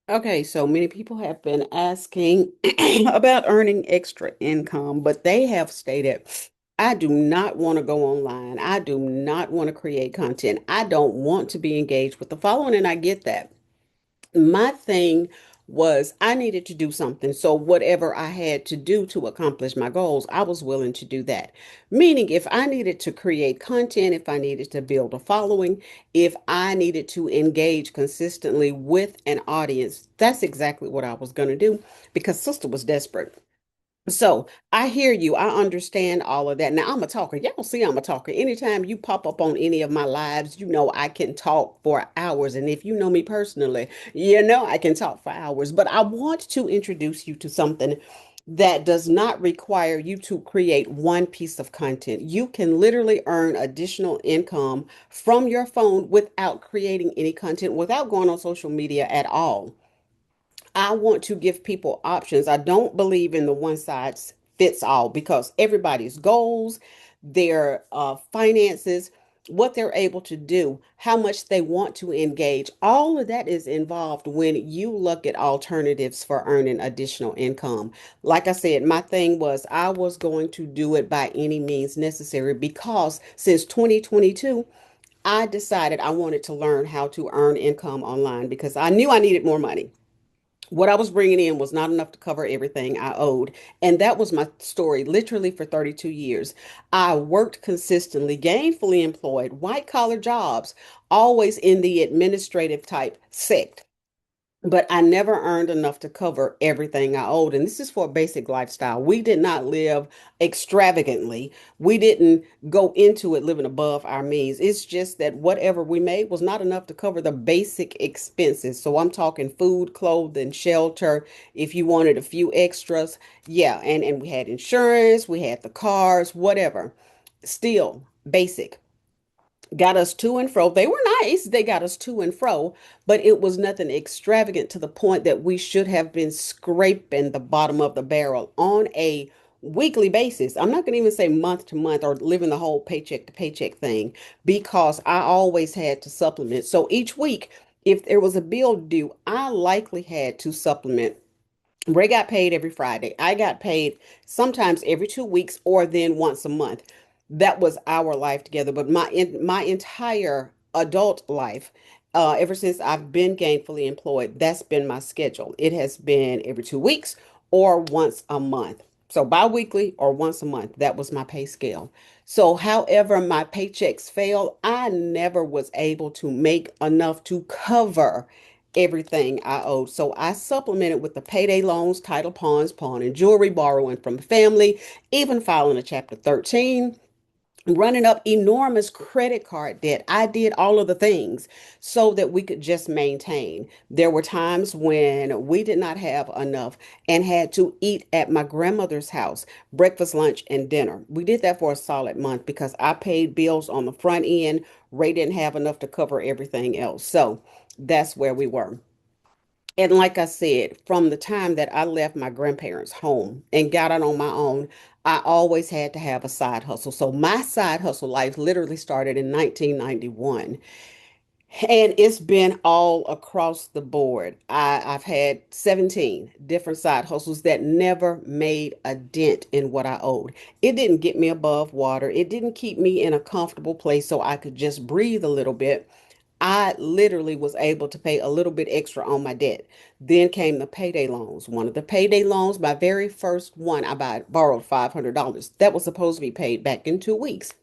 Okay, so many people have been asking about earning extra income, but they have stated, I do not want to go online. I do not want to create content. I don't want to be engaged with the following, and I get that. My thing was I needed to do something. So whatever I had to do to accomplish my goals, I was willing to do that. Meaning if I needed to create content, if I needed to build a following, if I needed to engage consistently with an audience, that's exactly what I was going to do because sister was desperate. So I hear you. I understand all of that. Now I'm a talker. Y'all see I'm a talker. Anytime you pop up on any of my lives, you know I can talk for hours. And if you know me personally, you know I can talk for hours. But I want to introduce you to something that does not require you to create one piece of content. You can literally earn additional income from your phone without creating any content, without going on social media at all. I want to give people options. I don't believe in the one size fits all because everybody's goals, their finances, what they're able to do, how much they want to engage, all of that is involved when you look at alternatives for earning additional income. Like I said, my thing was I was going to do it by any means necessary because since 2022, I decided I wanted to learn how to earn income online because I knew I needed more money. What I was bringing in was not enough to cover everything I owed. And that was my story literally for 32 years. I worked consistently, gainfully employed, white collar jobs, always in the administrative type sect, but I never earned enough to cover everything I owed. And this is for a basic lifestyle. We did not live extravagantly. We didn't go into it living above our means. It's just that whatever we made was not enough to cover the basic expenses. So I'm talking food, clothing, shelter. If you wanted a few extras, yeah. And we had insurance, we had the cars, whatever. Still basic, got us to and fro. They were nice. They got us to and fro, but it was nothing extravagant to the point that we should have been scraping the bottom of the barrel on a weekly basis. I'm not going to even say month to month or living the whole paycheck to paycheck thing because I always had to supplement. So each week, if there was a bill due, I likely had to supplement. Ray got paid every Friday. I got paid sometimes every 2 weeks or then once a month. That was our life together. But my entire adult life, ever since I've been gainfully employed, that's been my schedule. It has been every 2 weeks or once a month. So biweekly or once a month. That was my pay scale. So however my paychecks fell, I never was able to make enough to cover everything I owed. So I supplemented with the payday loans, title pawns, pawn and jewelry, borrowing from family, even filing a Chapter 13, running up enormous credit card debt. I did all of the things so that we could just maintain. There were times when we did not have enough and had to eat at my grandmother's house, breakfast, lunch, and dinner. We did that for a solid month because I paid bills on the front end. Ray didn't have enough to cover everything else. So that's where we were. And like I said, from the time that I left my grandparents' home and got out on my own, I always had to have a side hustle. So my side hustle life literally started in 1991. And it's been all across the board. I've had 17 different side hustles that never made a dent in what I owed. It didn't get me above water. It didn't keep me in a comfortable place so I could just breathe a little bit. I literally was able to pay a little bit extra on my debt. Then came the payday loans. One of the payday loans, my very first one, borrowed $500. That was supposed to be paid back in 2 weeks.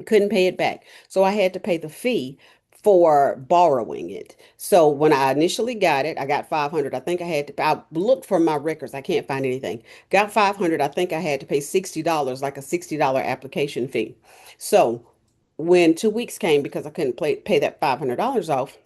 Couldn't pay it back. So I had to pay the fee for borrowing it. So when I initially got it, I got 500. I think I had to, I looked for my records. I can't find anything. Got 500. I think I had to pay $60, like a $60 application fee. So when 2 weeks came, because I couldn't pay that $500 off,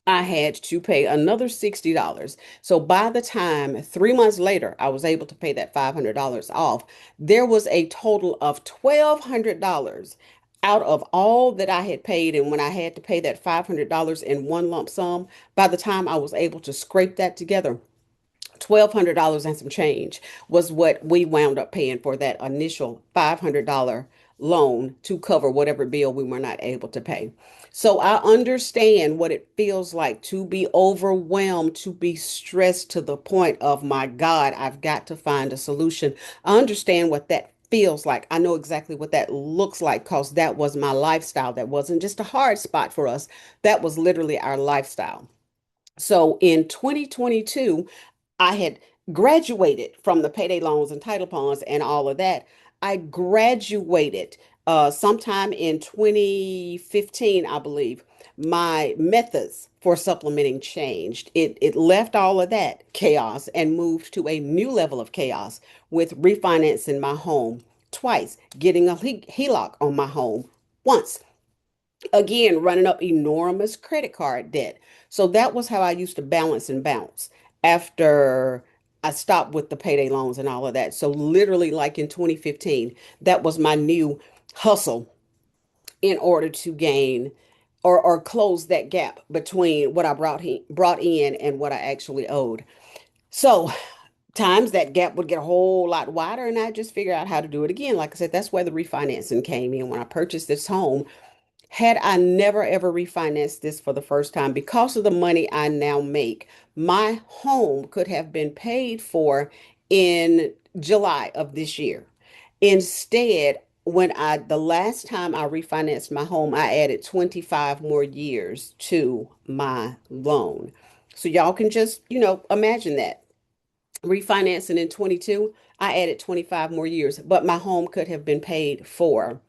I had to pay another $60. So by the time 3 months later, I was able to pay that $500 off, there was a total of $1,200 out of all that I had paid. And when I had to pay that $500 in one lump sum, by the time I was able to scrape that together, $1,200 and some change was what we wound up paying for that initial $500 loan to cover whatever bill we were not able to pay. So I understand what it feels like to be overwhelmed, to be stressed to the point of, my God, I've got to find a solution. I understand what that feels like. I know exactly what that looks like because that was my lifestyle. That wasn't just a hard spot for us. That was literally our lifestyle. So in 2022, I had graduated from the payday loans and title bonds and all of that. I graduated sometime in 2015, I believe. My methods for supplementing changed. It left all of that chaos and moved to a new level of chaos with refinancing my home twice, getting a HELOC on my home once, again running up enormous credit card debt. So that was how I used to balance and bounce after I stopped with the payday loans and all of that. So literally like in 2015, that was my new hustle in order to gain or close that gap between what I brought in and what I actually owed. So times that gap would get a whole lot wider, and I just figure out how to do it again. Like I said, that's where the refinancing came in. When I purchased this home, had I never ever refinanced this for the first time, because of the money I now make, my home could have been paid for in July of this year. Instead, the last time I refinanced my home, I added 25 more years to my loan. So y'all can just, imagine that. Refinancing in 22, I added 25 more years, but my home could have been paid for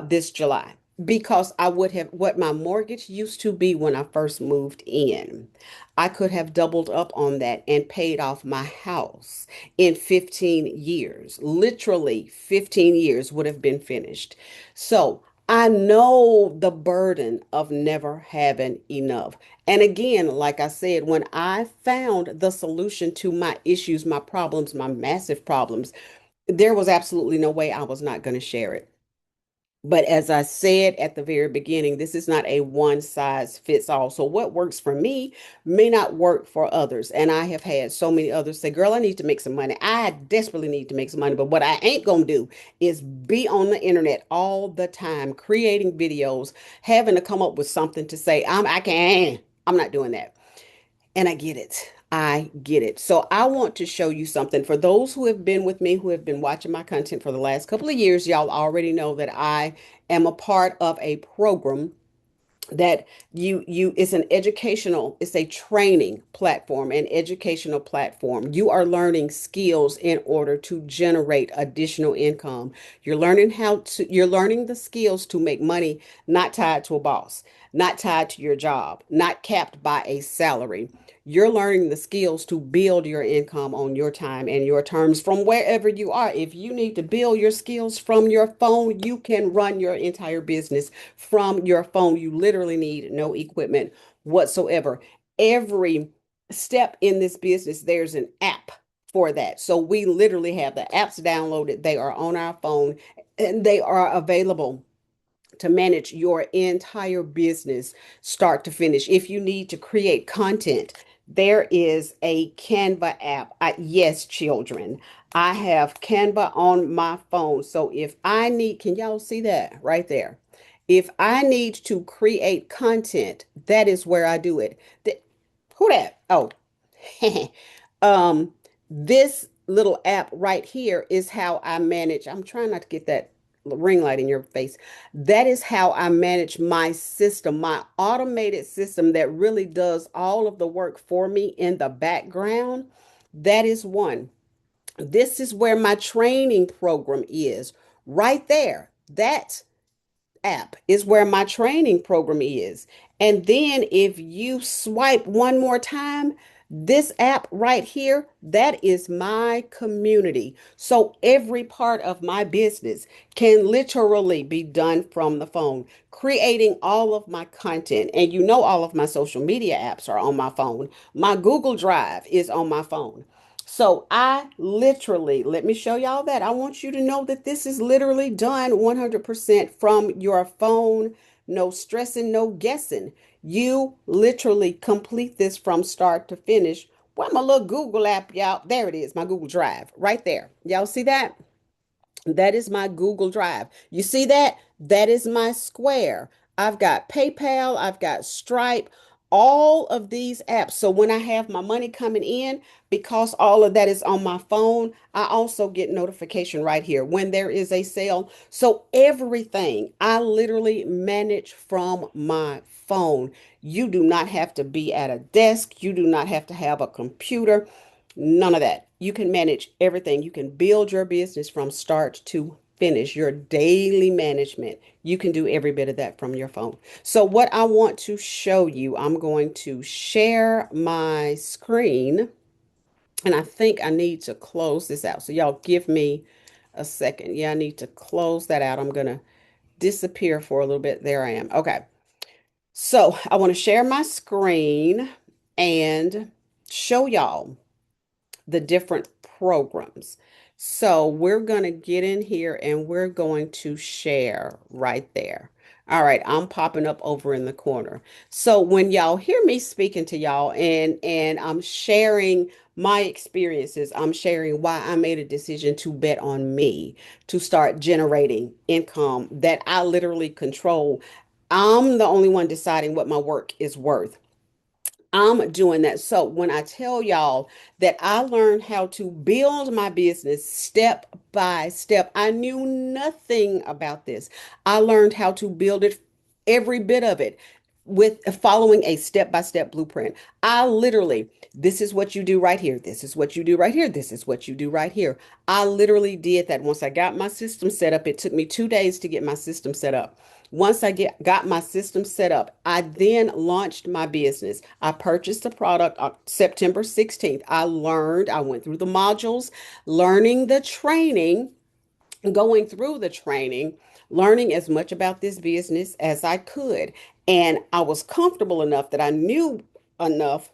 this July, because I would have what my mortgage used to be when I first moved in. I could have doubled up on that and paid off my house in 15 years. Literally 15 years would have been finished. So I know the burden of never having enough. And again, like I said, when I found the solution to my issues, my problems, my massive problems, there was absolutely no way I was not going to share it. But as I said at the very beginning, this is not a one size fits all. So what works for me may not work for others. And I have had so many others say, girl, I need to make some money. I desperately need to make some money. But what I ain't going to do is be on the internet all the time, creating videos, having to come up with something to say, I can't, I'm not doing that. And I get it. I get it. So I want to show you something. For those who have been with me, who have been watching my content for the last couple of years, y'all already know that I am a part of a program that it's an educational, it's a training platform, an educational platform. You are learning skills in order to generate additional income. You're learning the skills to make money, not tied to a boss, not tied to your job, not capped by a salary. You're learning the skills to build your income on your time and your terms from wherever you are. If you need to build your skills from your phone, you can run your entire business from your phone. You literally need no equipment whatsoever. Every step in this business, there's an app for that. So we literally have the apps downloaded. They are on our phone and they are available to manage your entire business start to finish. If you need to create content, there is a Canva app. Yes, children, I have Canva on my phone. So if I need, can y'all see that right there? If I need to create content, that is where I do it. Who that? Oh, um, this little app right here is how I manage. I'm trying not to get that ring light in your face. That is how I manage my system, my automated system that really does all of the work for me in the background. That is one. This is where my training program is right there. That app is where my training program is. And then if you swipe one more time, this app right here, that is my community. So every part of my business can literally be done from the phone, creating all of my content. And you know, all of my social media apps are on my phone. My Google Drive is on my phone. So I literally, let me show y'all that. I want you to know that this is literally done 100% from your phone. No stressing, no guessing. You literally complete this from start to finish. Well, my little Google app, y'all. There it is, my Google Drive, right there. Y'all see that? That is my Google Drive. You see that? That is my Square. I've got PayPal, I've got Stripe, all of these apps. So when I have my money coming in, because all of that is on my phone, I also get notification right here when there is a sale. So everything I literally manage from my phone. You do not have to be at a desk. You do not have to have a computer. None of that. You can manage everything. You can build your business from start to finish, your daily management. You can do every bit of that from your phone. So, what I want to show you, I'm going to share my screen, and I think I need to close this out. So, y'all give me a second. Yeah, I need to close that out. I'm going to disappear for a little bit. There I am. Okay. So, I want to share my screen and show y'all the different programs. So we're going to get in here and we're going to share right there. All right, I'm popping up over in the corner. So when y'all hear me speaking to y'all and I'm sharing my experiences, I'm sharing why I made a decision to bet on me to start generating income that I literally control. I'm the only one deciding what my work is worth. I'm doing that. So when I tell y'all that I learned how to build my business step by step, I knew nothing about this. I learned how to build it, every bit of it, with following a step-by-step blueprint. I literally, this is what you do right here. This is what you do right here. This is what you do right here. I literally did that. Once I got my system set up, it took me 2 days to get my system set up. Once I got my system set up, I then launched my business. I purchased the product on September 16th. I went through the modules, learning the training, going through the training, learning as much about this business as I could. And I was comfortable enough that I knew enough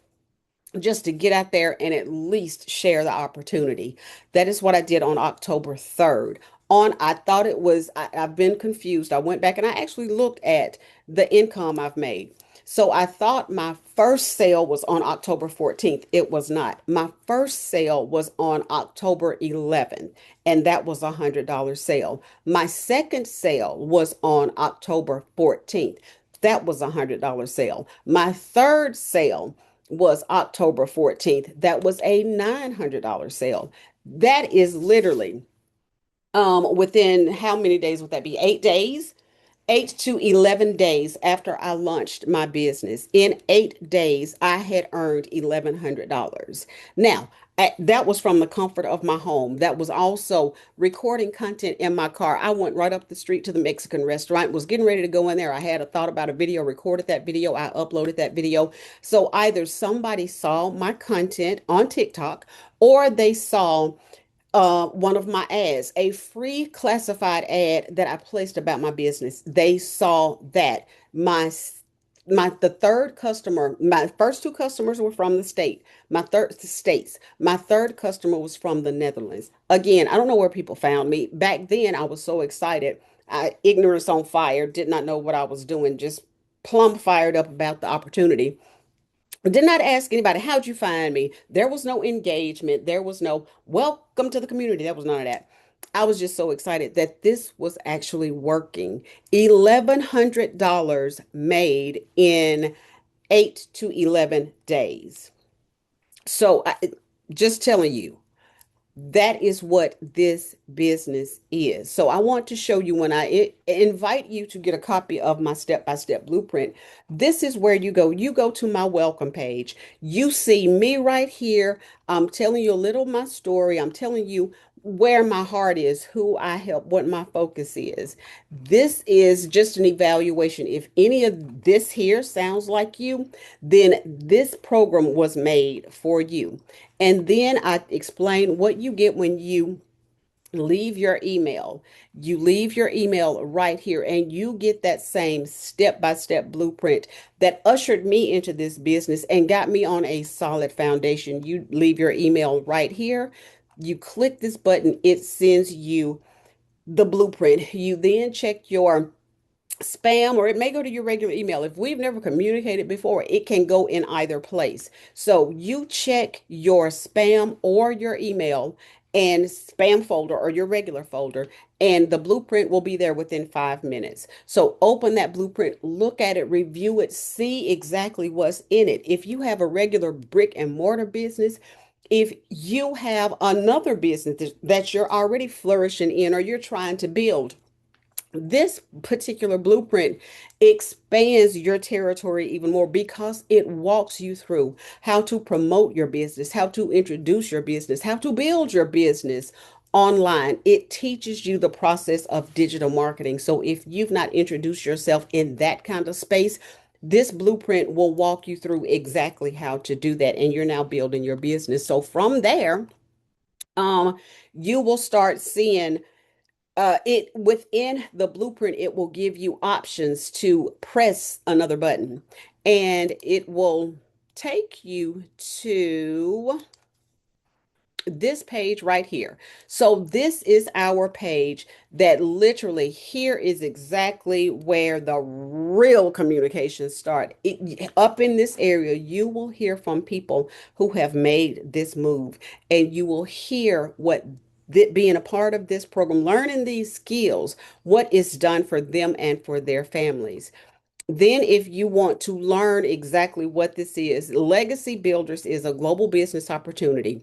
just to get out there and at least share the opportunity. That is what I did on October 3rd. I thought it was, I've been confused. I went back and I actually looked at the income I've made. So I thought my first sale was on October 14th. It was not. My first sale was on October 11th, and that was a $100 sale. My second sale was on October 14th. That was a $100 sale. My third sale was October 14th. That was a $900 sale. That is literally within how many days would that be? 8 days? 8 to 11 days after I launched my business. In 8 days, I had earned $1,100. Now, that was from the comfort of my home. That was also recording content in my car. I went right up the street to the Mexican restaurant, was getting ready to go in there. I had a thought about a video, recorded that video, I uploaded that video. So either somebody saw my content on TikTok or they saw one of my ads, a free classified ad that I placed about my business. They saw that the third customer, my first two customers were from the states. My third customer was from the Netherlands. Again, I don't know where people found me. Back then, I was so excited. Ignorance on fire, did not know what I was doing, just plumb fired up about the opportunity. Did not ask anybody, how'd you find me? There was no engagement. There was no welcome to the community. There was none of that. I was just so excited that this was actually working. $1,100 made in 8 to 11 days. So just telling you, that is what this business is. So I want to show you when invite you to get a copy of my step-by-step blueprint. This is where you go. You go to my welcome page. You see me right here. I'm telling you a little of my story. I'm telling you where my heart is, who I help, what my focus is. This is just an evaluation. If any of this here sounds like you, then this program was made for you. And then I explain what you get when you leave your email. You leave your email right here, and you get that same step-by-step blueprint that ushered me into this business and got me on a solid foundation. You leave your email right here. You click this button, it sends you the blueprint. You then check your spam, or it may go to your regular email. If we've never communicated before, it can go in either place. So you check your spam or your email, and spam folder or your regular folder, and the blueprint will be there within 5 minutes. So open that blueprint, look at it, review it, see exactly what's in it. If you have a regular brick and mortar business, if you have another business that you're already flourishing in or you're trying to build, this particular blueprint expands your territory even more because it walks you through how to promote your business, how to introduce your business, how to build your business online. It teaches you the process of digital marketing. So if you've not introduced yourself in that kind of space, this blueprint will walk you through exactly how to do that. And you're now building your business. So from there, um, you will start seeing it within the blueprint, it will give you options to press another button and it will take you to this page right here. So this is our page that literally here is exactly where the real communications start. Up in this area, you will hear from people who have made this move, and you will hear what being a part of this program, learning these skills, what is done for them and for their families. Then, if you want to learn exactly what this is, Legacy Builders is a global business opportunity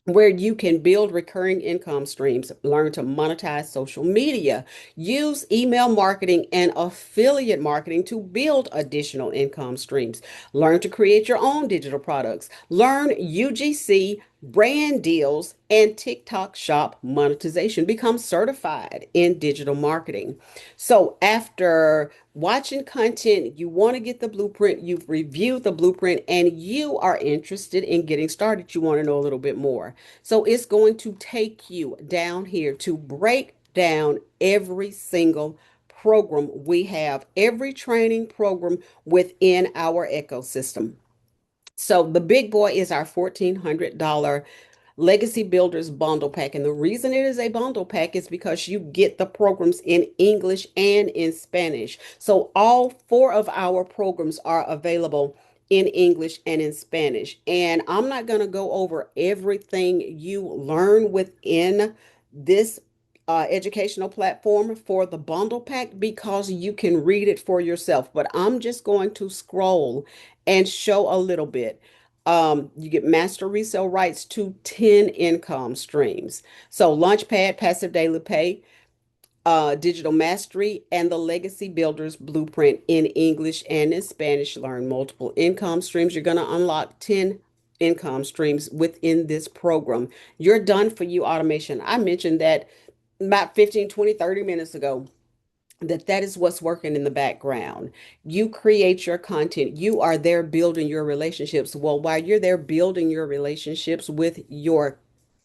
where you can build recurring income streams, learn to monetize social media, use email marketing and affiliate marketing to build additional income streams, learn to create your own digital products, learn UGC brand deals and TikTok shop monetization, become certified in digital marketing. So after watching content, you want to get the blueprint, you've reviewed the blueprint, and you are interested in getting started. You want to know a little bit more. So it's going to take you down here to break down every single program we have, every training program within our ecosystem. So the big boy is our $1,400 Legacy Builders bundle pack. And the reason it is a bundle pack is because you get the programs in English and in Spanish. So all four of our programs are available in English and in Spanish. And I'm not going to go over everything you learn within this educational platform for the bundle pack because you can read it for yourself. But I'm just going to scroll and show a little bit. You get master resale rights to 10 income streams. So Launchpad, Passive Daily Pay, Digital Mastery, and the Legacy Builders Blueprint in English and in Spanish. Learn multiple income streams. You're going to unlock 10 income streams within this program. You're done for you automation. I mentioned that about 15, 20, 30 minutes ago that is what's working in the background. You create your content. You are there building your relationships. Well, while you're there building your relationships with your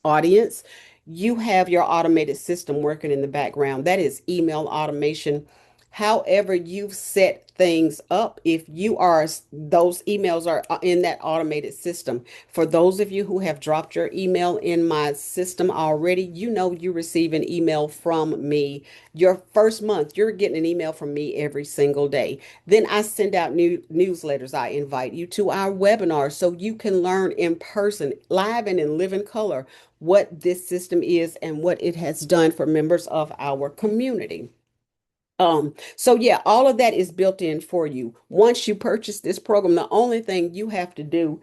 audience, you have your automated system working in the background. That is email automation. However, you've set things up, if you are, those emails are in that automated system. For those of you who have dropped your email in my system already, you know you receive an email from me. Your first month, you're getting an email from me every single day. Then I send out new newsletters. I invite you to our webinars so you can learn in person, live and in living color, what this system is and what it has done for members of our community. So yeah, all of that is built in for you. Once you purchase this program, the only thing you have to do,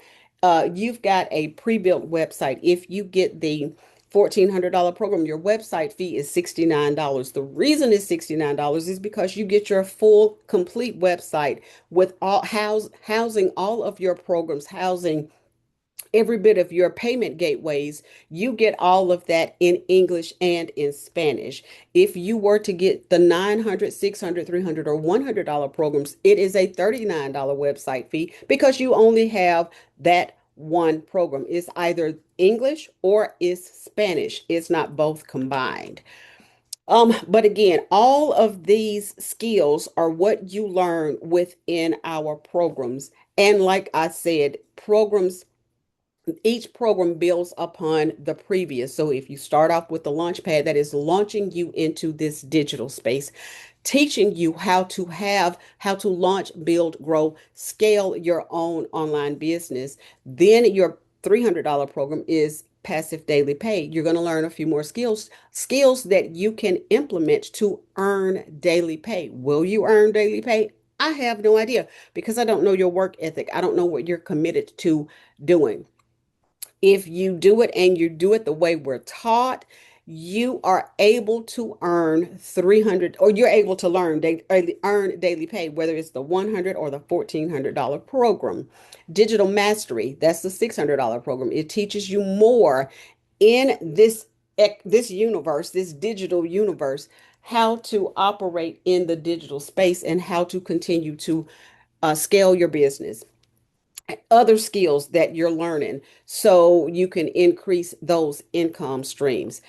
you've got a pre-built website. If you get the $1,400 program, your website fee is $69. The reason it's $69 is because you get your full complete website with housing all of your programs, housing every bit of your payment gateways. You get all of that in English and in Spanish. If you were to get the 900, 600, 300, or $100 programs, it is a $39 website fee because you only have that one program. It's either English or it's Spanish. It's not both combined. But again, all of these skills are what you learn within our programs. And like I said, programs, each program builds upon the previous. So if you start off with the Launchpad, that is launching you into this digital space, teaching you how to launch, build, grow, scale your own online business. Then your $300 program is passive daily pay, you're going to learn a few more skills that you can implement to earn daily pay. Will you earn daily pay? I have no idea because I don't know your work ethic. I don't know what you're committed to doing. If you do it and you do it the way we're taught, you are able to earn 300, or you're able to earn daily pay, whether it's the 100 or the $1,400 program. Digital Mastery, that's the $600 program. It teaches you more in this universe, this digital universe, how to operate in the digital space and how to continue to scale your business, other skills that you're learning so you can increase those income streams.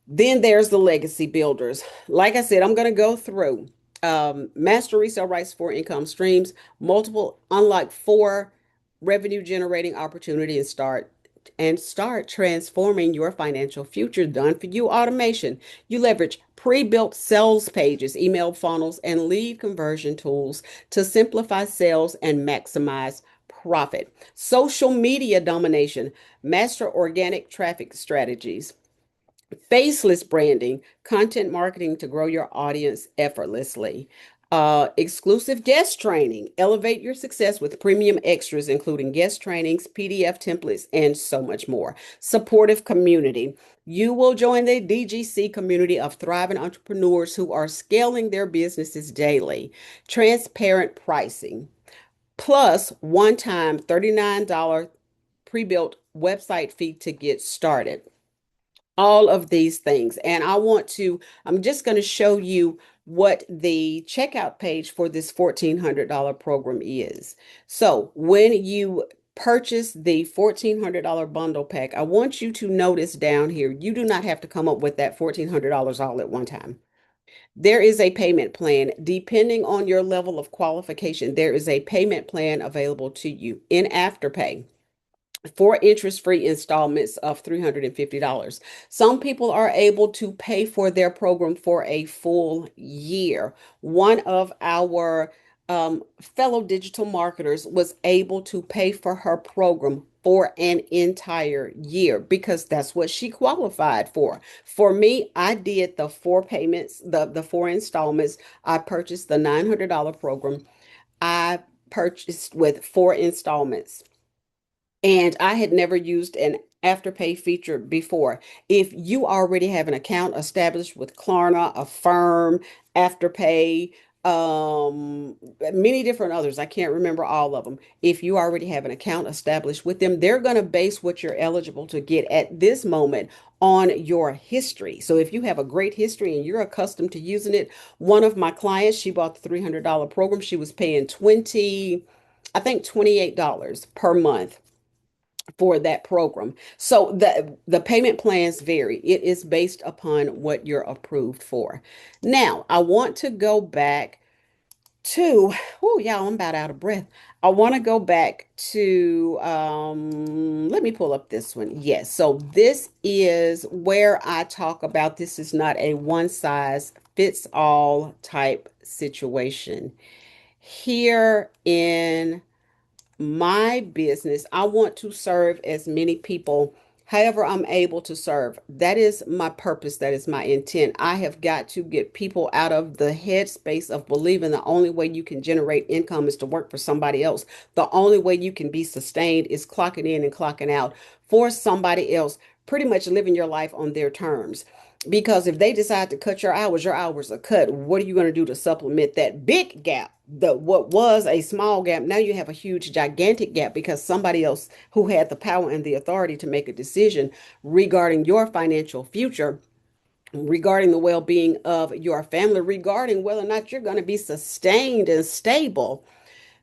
Then there's the legacy builders. Like I said, I'm going to go through master resale rights for income streams, multiple, unlock four revenue generating opportunity, and start transforming your financial future. Done for you automation. You leverage pre-built sales pages, email funnels, and lead conversion tools to simplify sales and maximize profit. Social media domination. Master organic traffic strategies. Faceless branding, content marketing to grow your audience effortlessly. Exclusive guest training, elevate your success with premium extras, including guest trainings, PDF templates, and so much more. Supportive community. You will join the DGC community of thriving entrepreneurs who are scaling their businesses daily. Transparent pricing, plus one-time $39 pre-built website fee to get started. All of these things. And I'm just going to show you what the checkout page for this $1,400 program is. So when you purchase the $1,400 bundle pack, I want you to notice down here, you do not have to come up with that $1,400 all at one time. There is a payment plan. Depending on your level of qualification, there is a payment plan available to you in Afterpay for interest-free installments of $350. Some people are able to pay for their program for a full year. One of our fellow digital marketers was able to pay for her program for an entire year because that's what she qualified for. For me, I did the four payments, the four installments. I purchased the $900 program. I purchased with four installments. And I had never used an Afterpay feature before. If you already have an account established with Klarna, Affirm, Afterpay, many different others, I can't remember all of them. If you already have an account established with them, they're going to base what you're eligible to get at this moment on your history. So if you have a great history and you're accustomed to using it, one of my clients, she bought the $300 program. She was paying I think $28 per month for that program. So the payment plans vary. It is based upon what you're approved for. Now, I want to go back to, oh, y'all, I'm about out of breath. I want to go back to, let me pull up this one. Yes. So this is where I talk about this is not a one size fits all type situation. Here in my business, I want to serve as many people however I'm able to serve. That is my purpose. That is my intent. I have got to get people out of the headspace of believing the only way you can generate income is to work for somebody else. The only way you can be sustained is clocking in and clocking out for somebody else, pretty much living your life on their terms. Because if they decide to cut your hours are cut. What are you going to do to supplement that big gap? What was a small gap, now you have a huge, gigantic gap because somebody else who had the power and the authority to make a decision regarding your financial future, regarding the well-being of your family, regarding whether or not you're going to be sustained and stable,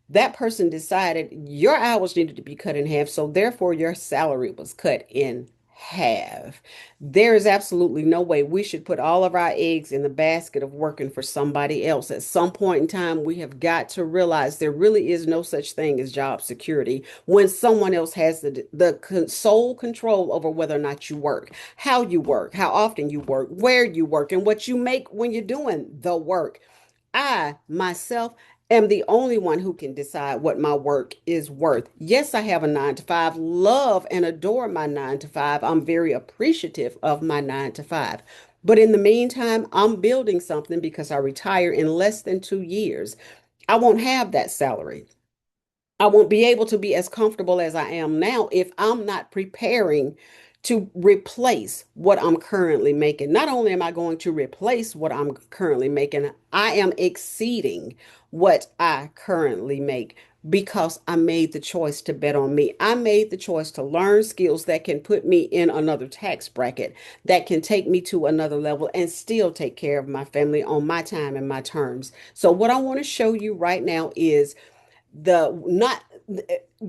that person decided your hours needed to be cut in half, so therefore your salary was cut in half. There is absolutely no way we should put all of our eggs in the basket of working for somebody else. At some point in time, we have got to realize there really is no such thing as job security when someone else has the sole control over whether or not you work, how often you work, where you work, and what you make when you're doing the work. I myself am the only one who can decide what my work is worth. Yes, I have a 9 to 5, love and adore my 9 to 5. I'm very appreciative of my 9 to 5. But in the meantime, I'm building something because I retire in less than 2 years. I won't have that salary. I won't be able to be as comfortable as I am now if I'm not preparing to replace what I'm currently making. Not only am I going to replace what I'm currently making, I am exceeding what I currently make because I made the choice to bet on me. I made the choice to learn skills that can put me in another tax bracket, that can take me to another level and still take care of my family on my time and my terms. So, what I want to show you right now is the not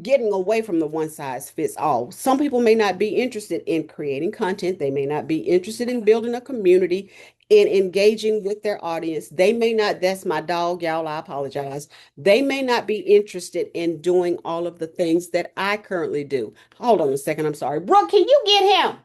getting away from the one size fits all. Some people may not be interested in creating content. They may not be interested in building a community, in engaging with their audience. They may not, that's my dog, y'all, I apologize. They may not be interested in doing all of the things that I currently do. Hold on a second. I'm sorry. Brooke, can you get him?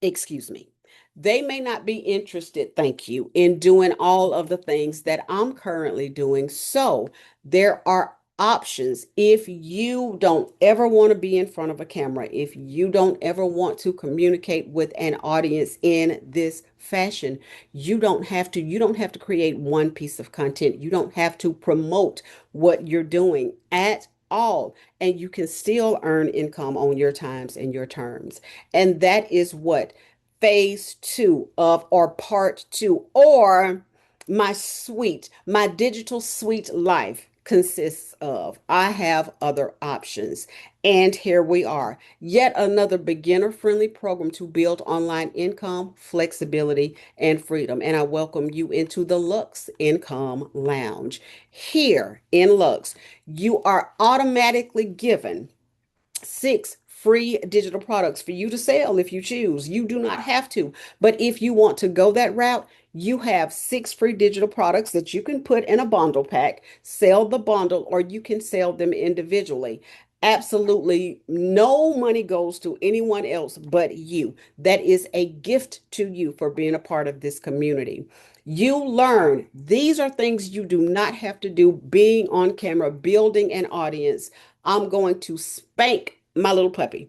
Excuse me. They may not be interested, thank you, in doing all of the things that I'm currently doing. So there are options. If you don't ever want to be in front of a camera, if you don't ever want to communicate with an audience in this fashion, you don't have to create one piece of content. You don't have to promote what you're doing at all. And you can still earn income on your times and your terms. And that is what phase two of, or part two, or my digital suite life consists of. I have other options. And here we are. Yet another beginner friendly program to build online income, flexibility, and freedom. And I welcome you into the Lux Income Lounge. Here in Lux, you are automatically given 6 free digital products for you to sell if you choose. You do not have to. But if you want to go that route, you have 6 free digital products that you can put in a bundle pack, sell the bundle, or you can sell them individually. Absolutely no money goes to anyone else but you. That is a gift to you for being a part of this community. You learn these are things you do not have to do being on camera, building an audience. I'm going to spank my little puppy.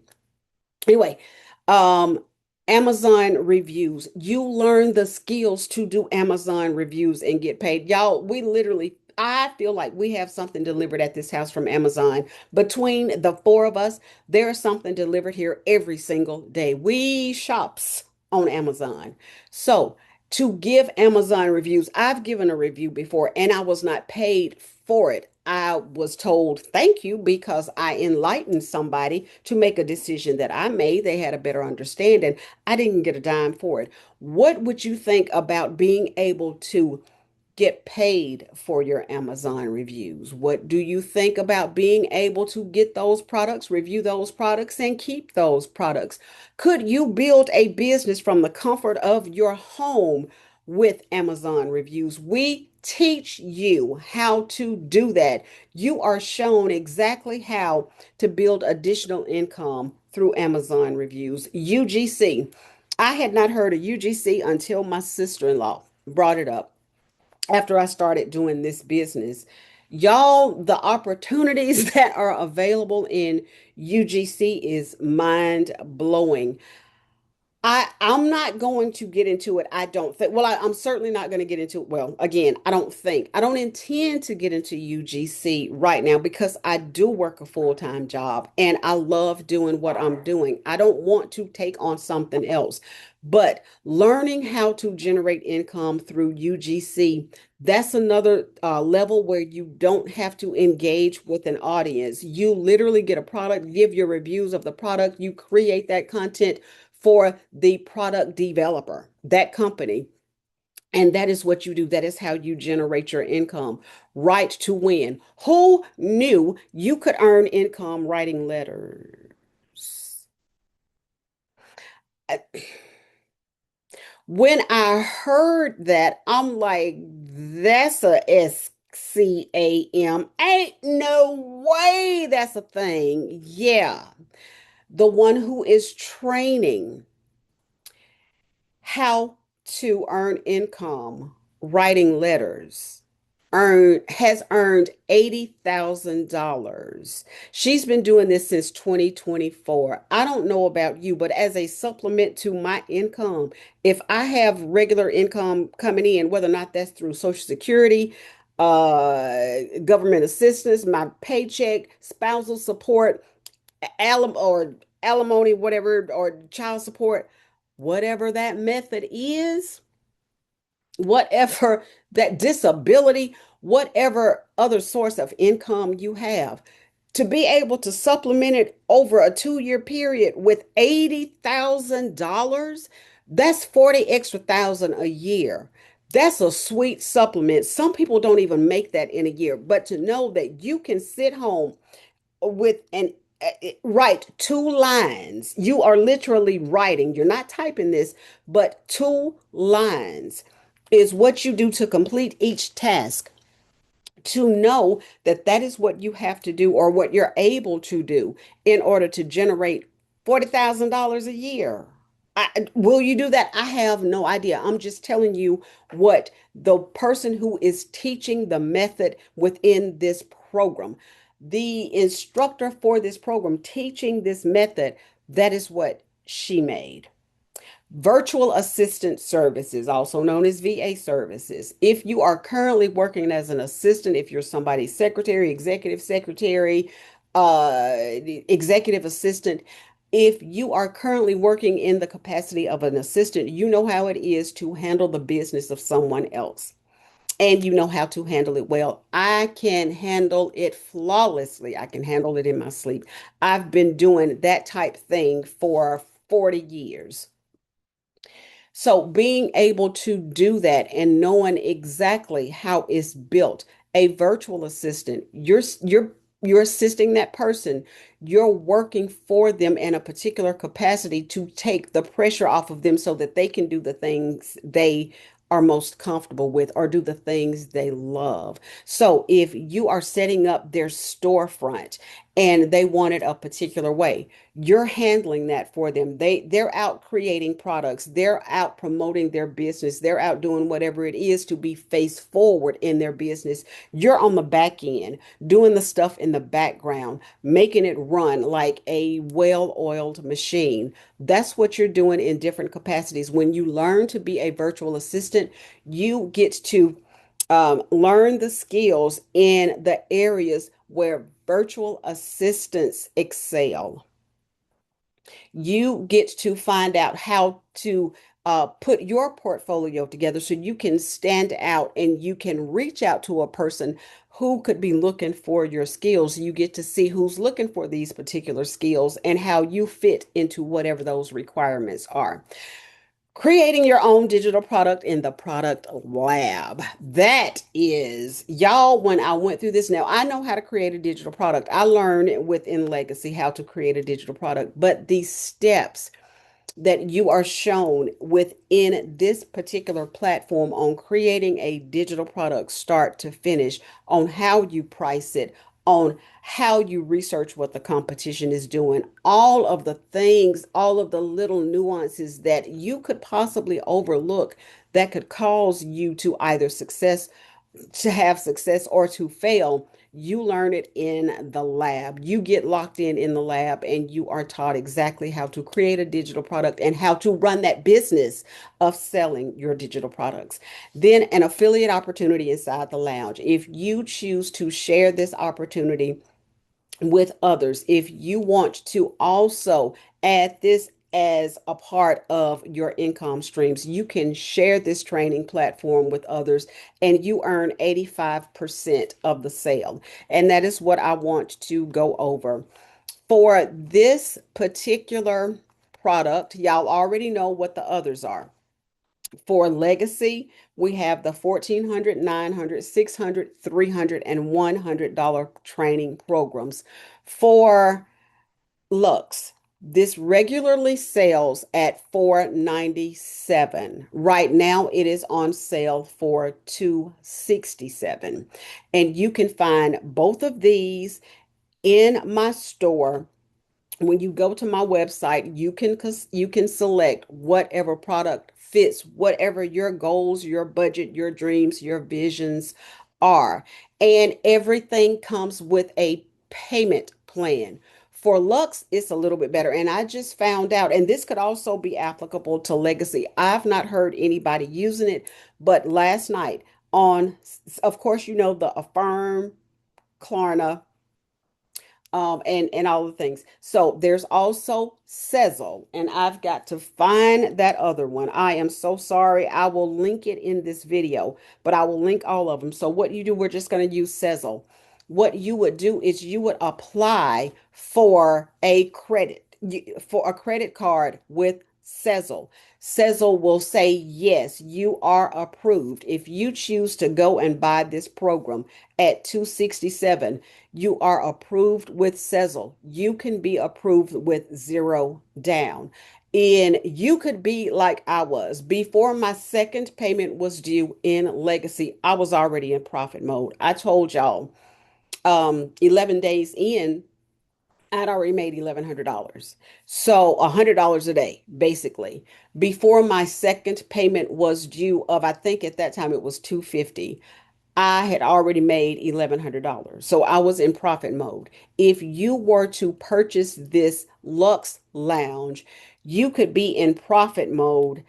Anyway, um, Amazon reviews. You learn the skills to do Amazon reviews and get paid. Y'all, we literally, I feel like we have something delivered at this house from Amazon. Between the four of us, there's something delivered here every single day. We shops on Amazon. So, to give Amazon reviews, I've given a review before and I was not paid for it. I was told thank you because I enlightened somebody to make a decision that I made. They had a better understanding. I didn't get a dime for it. What would you think about being able to get paid for your Amazon reviews? What do you think about being able to get those products, review those products, and keep those products? Could you build a business from the comfort of your home with Amazon reviews? We teach you how to do that. You are shown exactly how to build additional income through Amazon reviews. UGC. I had not heard of UGC until my sister-in-law brought it up after I started doing this business. Y'all, the opportunities that are available in UGC is mind blowing. I'm not going to get into it. I don't think. Well, I'm certainly not going to get into it. Well, again, I don't intend to get into UGC right now because I do work a full-time job and I love doing what I'm doing. I don't want to take on something else. But learning how to generate income through UGC, that's another level where you don't have to engage with an audience. You literally get a product, give your reviews of the product, you create that content for the product developer, that company. And that is what you do. That is how you generate your income. Right to win. Who knew you could earn income writing letters? When I heard that, I'm like, that's a SCAM. Ain't no way that's a thing. Yeah. The one who is training how to earn income writing letters has earned $80,000. She's been doing this since 2024. I don't know about you, but as a supplement to my income, if I have regular income coming in, whether or not that's through Social Security, government assistance, my paycheck, spousal support, alimony, whatever, or child support, whatever that method is, whatever that disability, whatever other source of income you have, to be able to supplement it over a 2 year period with $80,000, that's 40 extra thousand a year. That's a sweet supplement. Some people don't even make that in a year, but to know that you can sit home with an write 2 lines. You are literally writing. You're not typing this, but 2 lines is what you do to complete each task. To know that that is what you have to do or what you're able to do in order to generate $40,000 a year. Will you do that? I have no idea. I'm just telling you what the person who is teaching the method within this program, the instructor for this program teaching this method, that is what she made. Virtual assistant services, also known as VA services. If you are currently working as an assistant, if you're somebody's secretary, executive assistant, if you are currently working in the capacity of an assistant, you know how it is to handle the business of someone else. And you know how to handle it well. I can handle it flawlessly. I can handle it in my sleep. I've been doing that type thing for 40 years. So being able to do that and knowing exactly how it's built, a virtual assistant, you're assisting that person. You're working for them in a particular capacity to take the pressure off of them so that they can do the things they are most comfortable with or do the things they love. So if you are setting up their storefront and they want it a particular way, you're handling that for them. They're out creating products, they're out promoting their business, they're out doing whatever it is to be face forward in their business. You're on the back end doing the stuff in the background, making it run like a well-oiled machine. That's what you're doing in different capacities. When you learn to be a virtual assistant, you get to learn the skills in the areas where virtual assistants excel. You get to find out how to put your portfolio together so you can stand out and you can reach out to a person who could be looking for your skills. You get to see who's looking for these particular skills and how you fit into whatever those requirements are. Creating your own digital product in the product lab. That is, y'all, when I went through this, now I know how to create a digital product. I learned within Legacy how to create a digital product, but these steps that you are shown within this particular platform on creating a digital product, start to finish, on how you price it, on how you research what the competition is doing, all of the things, all of the little nuances that you could possibly overlook that could cause you to either have success or to fail. You learn it in the lab. You get locked in the lab and you are taught exactly how to create a digital product and how to run that business of selling your digital products. Then an affiliate opportunity inside the lounge. If you choose to share this opportunity with others, if you want to also add this as a part of your income streams, you can share this training platform with others and you earn 85% of the sale. And that is what I want to go over. For this particular product, y'all already know what the others are. For Legacy, we have the $1,400, $900, $600, $300, and $100 training programs. For Lux, this regularly sells at $497. Right now, it is on sale for $267. And you can find both of these in my store When you go to my website, you can select whatever product fits whatever your goals, your budget, your dreams, your visions are. And everything comes with a payment plan. For Lux, it's a little bit better. And I just found out, and this could also be applicable to Legacy. I've not heard anybody using it, but last night on, of course, you know, the Affirm, Klarna, and all the things. So there's also Sezzle, and I've got to find that other one. I am so sorry. I will link it in this video, but I will link all of them. So what you do, we're just going to use Sezzle. What you would do is you would apply for a for a credit card with Sezzle. Sezzle will say, yes, you are approved. If you choose to go and buy this program at 267, you are approved with Sezzle. You can be approved with zero down. And you could be like I was. Before my second payment was due in Legacy, I was already in profit mode. I told y'all, 11 days in, I'd already made $1,100. So $100 a day, basically. Before my second payment was due of, I think at that time it was 250. I had already made $1,100. So I was in profit mode. If you were to purchase this Lux Lounge, you could be in profit mode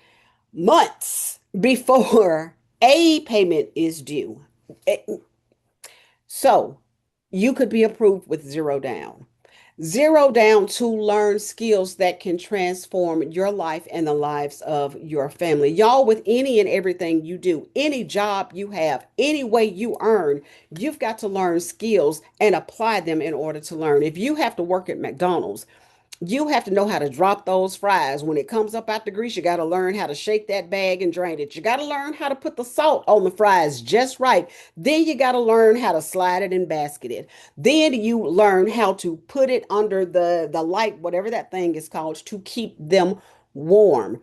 months before a payment is due. Eh, So you could be approved with zero down. Zero down to learn skills that can transform your life and the lives of your family. Y'all, with any and everything you do, any job you have, any way you earn, you've got to learn skills and apply them in order to learn. If you have to work at McDonald's, you have to know how to drop those fries. When it comes up out the grease, you got to learn how to shake that bag and drain it. You got to learn how to put the salt on the fries just right. Then you got to learn how to slide it and basket it. Then you learn how to put it under the light, whatever that thing is called, to keep them warm.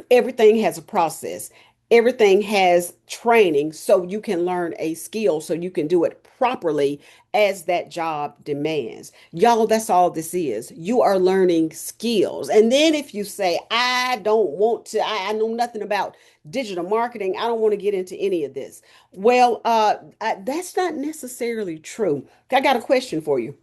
Everything has a process. Everything has training so you can learn a skill so you can do it properly as that job demands. Y'all, that's all this is. You are learning skills. And then if you say, I don't want to, I know nothing about digital marketing, I don't want to get into any of this. Well, that's not necessarily true. I got a question for you.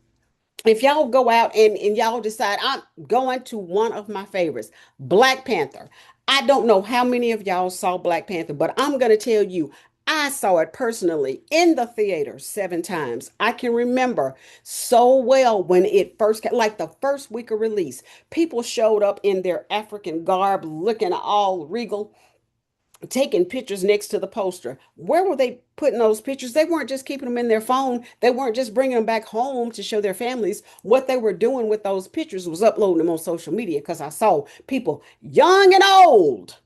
If y'all go out and y'all decide, I'm going to one of my favorites, Black Panther. I don't know how many of y'all saw Black Panther, but I'm going to tell you, I saw it personally in the theater 7 times. I can remember so well when it first came, like the first week of release, people showed up in their African garb, looking all regal, taking pictures next to the poster. Where were they putting those pictures? They weren't just keeping them in their phone. They weren't just bringing them back home to show their families. What they were doing with those pictures was uploading them on social media, because I saw people young and old.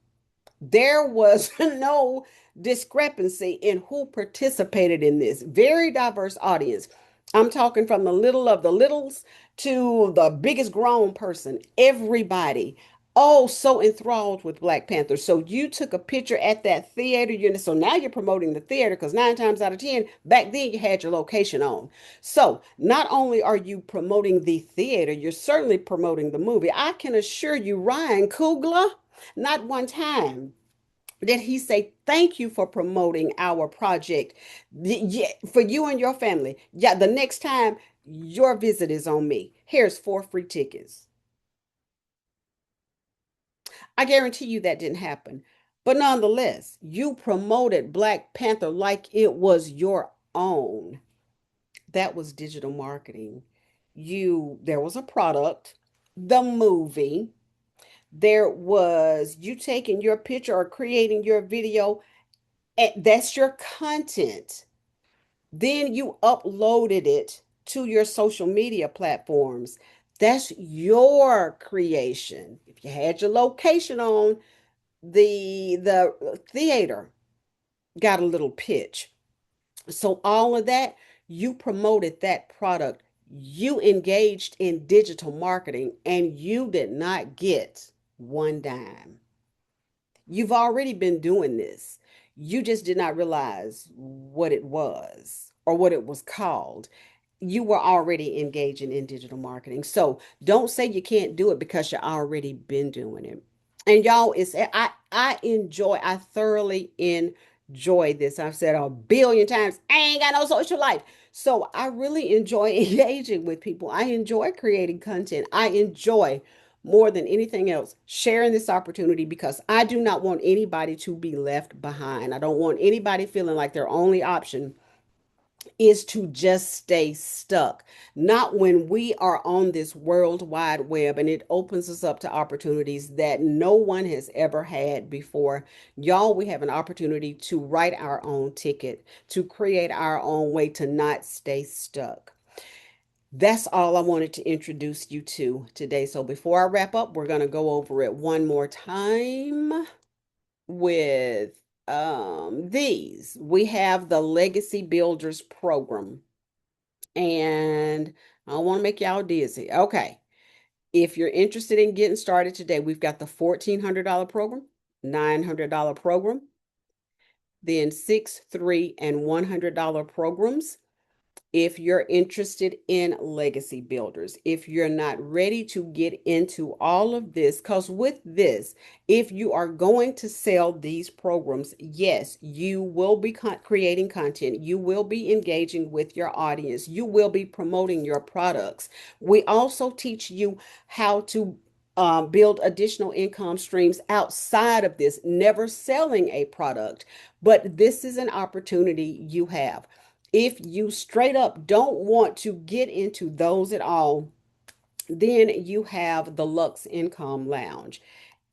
There was no discrepancy in who participated in this very diverse audience. I'm talking from the little of the littles to the biggest grown person, everybody. Oh, so enthralled with Black Panther. So you took a picture at that theater unit. So now you're promoting the theater, because 9 times out of 10, back then you had your location on. So not only are you promoting the theater, you're certainly promoting the movie. I can assure you, Ryan Coogler, not one time did he say, thank you for promoting our project. Yeah, for you and your family. Yeah, the next time your visit is on me. Here's 4 free tickets. I guarantee you that didn't happen. But nonetheless, you promoted Black Panther like it was your own. That was digital marketing. There was a product, the movie. There was you taking your picture or creating your video. And that's your content. Then you uploaded it to your social media platforms. That's your creation. If you had your location on, the theater got a little pitch. So all of that, you promoted that product. You engaged in digital marketing and you did not get one dime. You've already been doing this. You just did not realize what it was or what it was called. you were already engaging in digital marketing. So don't say you can't do it because you already been doing it. And y'all, I thoroughly enjoy this. I've said a billion times, I ain't got no social life. So I really enjoy engaging with people. I enjoy creating content. I enjoy more than anything else sharing this opportunity because I do not want anybody to be left behind. I don't want anybody feeling like their only option is to just stay stuck. Not when we are on this world wide web and it opens us up to opportunities that no one has ever had before. Y'all, we have an opportunity to write our own ticket, to create our own way to not stay stuck. That's all I wanted to introduce you to today. So before I wrap up, we're going to go over it one more time with these. We have the Legacy Builders program. And I don't want to make y'all dizzy. Okay. If you're interested in getting started today, we've got the $1,400 program, $900 program, then six, three, and $100 programs. If you're interested in legacy builders, if you're not ready to get into all of this, because with this, if you are going to sell these programs, yes, you will be creating content, you will be engaging with your audience, you will be promoting your products. We also teach you how to build additional income streams outside of this, never selling a product, but this is an opportunity you have. If you straight up don't want to get into those at all, then you have the Lux Income Lounge.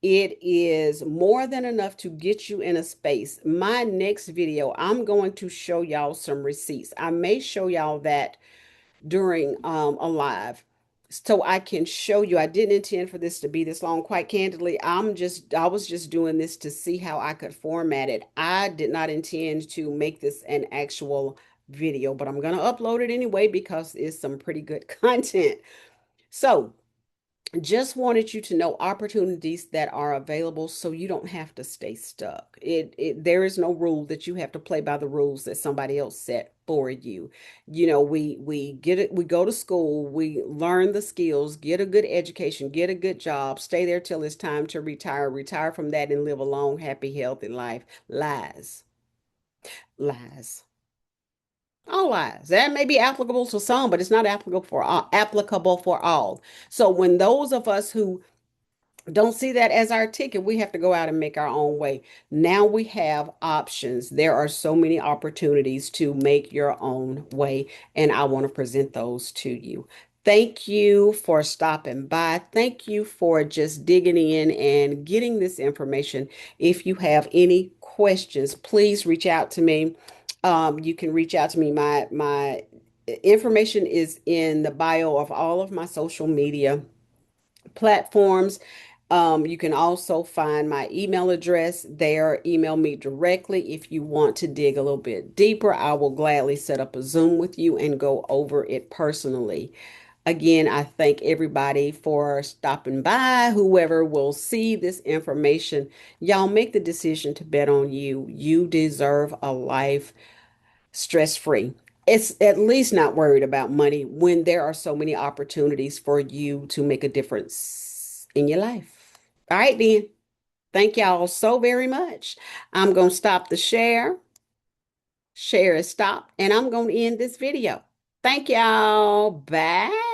It is more than enough to get you in a space. My next video, I'm going to show y'all some receipts. I may show y'all that during a live so I can show you. I didn't intend for this to be this long, quite candidly. I was just doing this to see how I could format it. I did not intend to make this an actual video, but I'm going to upload it anyway because it's some pretty good content. So just wanted you to know opportunities that are available so you don't have to stay stuck. There is no rule that you have to play by the rules that somebody else set for you. You know, we get it, we go to school, we learn the skills, get a good education, get a good job, stay there till it's time to retire, retire from that and live a long, happy, healthy life. Lies. Lies. All lies. That may be applicable to some, but it's not applicable for all. So when those of us who don't see that as our ticket, we have to go out and make our own way. Now we have options. There are so many opportunities to make your own way, and I want to present those to you. Thank you for stopping by. Thank you for just digging in and getting this information. If you have any questions, please reach out to me. You can reach out to me. My information is in the bio of all of my social media platforms. You can also find my email address there. Email me directly if you want to dig a little bit deeper. I will gladly set up a Zoom with you and go over it personally. Again, I thank everybody for stopping by. Whoever will see this information, y'all make the decision to bet on you. You deserve a life stress-free. It's at least not worried about money when there are so many opportunities for you to make a difference in your life. All right, then. Thank y'all so very much. I'm going to stop the share. Share is stopped, and I'm going to end this video. Thank y'all. Bye.